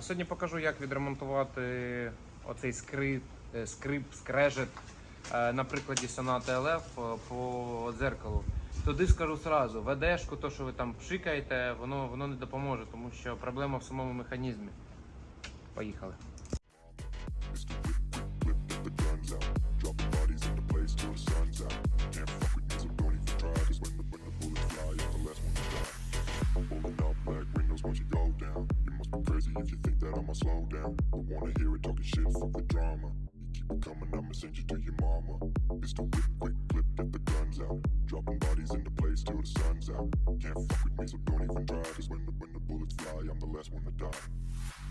Сьогодні покажу, як відремонтувати оцей скрежет на прикладі Sonata LF по дзеркалу. Туди скажу сразу, ВДшку, то що ви там пшикаєте, воно не допоможе, тому що проблема в самому механізмі. Поїхали. If you think that I'ma slow down, don't wanna hear it talking shit, fuck the drama. You keep it coming, I'ma send you to your mama. It's the whip, quick clip, get the guns out. Dropping bodies into place till the sun's out. Can't fuck with me, so don't even try. Cause when the bullets fly, I'm the last one to die.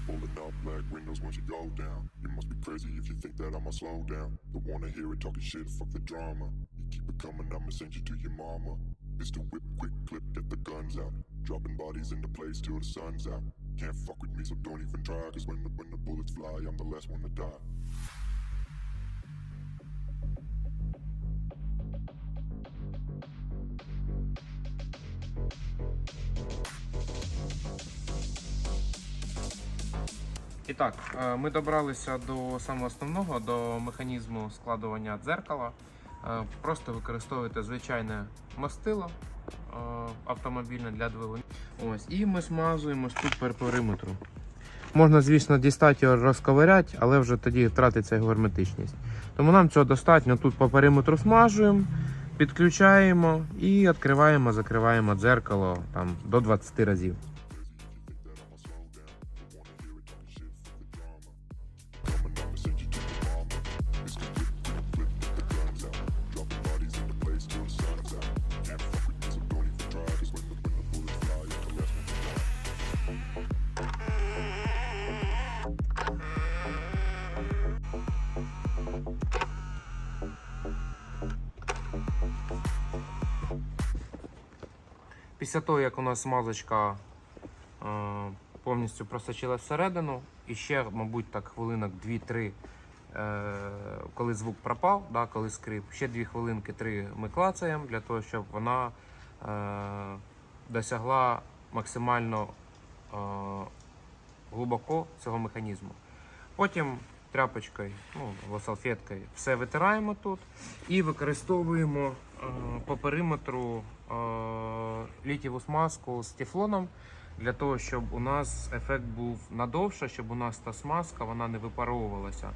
Pulling up black windows once you go down. You must be crazy if you think that I'ma slow down. Don't wanna hear it talking shit, fuck the drama. You keep it coming, I'ma send you to your mama. It's the whip, quick clip, get the guns out. Dropping bodies into place till the sun's out. Can't fuck with me, so don't even try. Cause when the bullets fly, I'm the last one to die. І так, ми добралися до самого основного, до механізму складування дзеркала. Просто використовуєте звичайне мастило автомобільне для двигунів. Ось, і ми смазуємо тут по периметру. Можна, звісно, дістати його, розковиряти, але вже тоді втратиться його герметичність. Тому нам цього достатньо. Тут по периметру смажуємо, підключаємо і відкриваємо, закриваємо дзеркало там, до 20 разів. Після того, як у нас смазочка повністю просочилась всередину, і ще, мабуть, так хвилинок 2-3, коли звук пропав, да, коли скрип, ще 2 хвилинки 3 ми клацаємо, для того, щоб вона досягла максимально глибоко цього механізму. Потім тряпочкою, або салфеткою все витираємо тут і використовуємо по периметру літієву смазку з тефлоном, для того, щоб у нас ефект був надовше, щоб у нас та смазка вона не випаровувалася.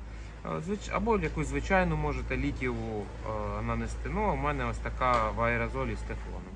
Або якусь звичайну можете літієву нанести. Ну, у мене ось така в аерозолі з тефлоном.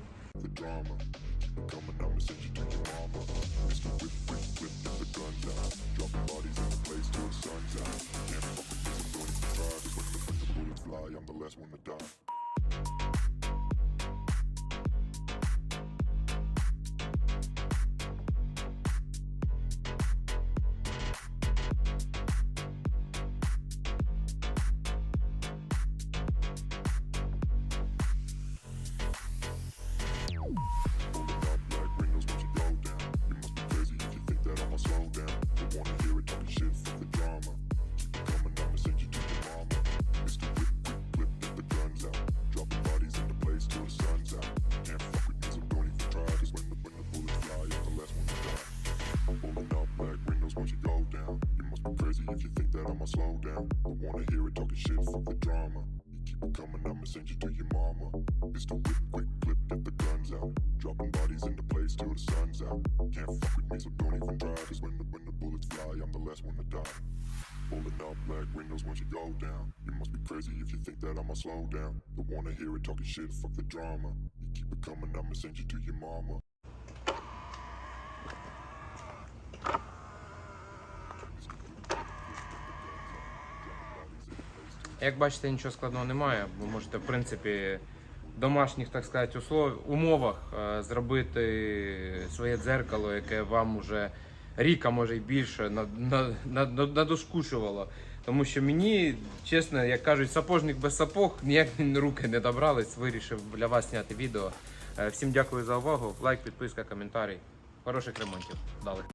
If you think that I'ma slow down, don't wanna hear it talking shit, fuck the drama. You keep it coming, I'ma send you to your mama. It's the whip, quick clip, get the guns out. Dropping bodies into place till the sun's out. Can't fuck with me, so don't even try. Cause when the bullets fly, I'm the last one to die. Pulling up black windows once you go down. You must be crazy if you think that I'ma slow down. Don't wanna hear it talking shit, fuck the drama. You keep it coming, I'ma send you to your mama. Як бачите, нічого складного немає. Ви можете, в принципі, в домашніх, так сказати, умовах зробити своє дзеркало, яке вам уже рік, а може й більше, надоскучувало. Тому що мені, чесно, як кажуть, сапожник без сапог, ніяк руки не добрались, вирішив для вас зняти відео. Всім дякую за увагу, лайк, підписка, коментарі. Хороших ремонтів. Далі.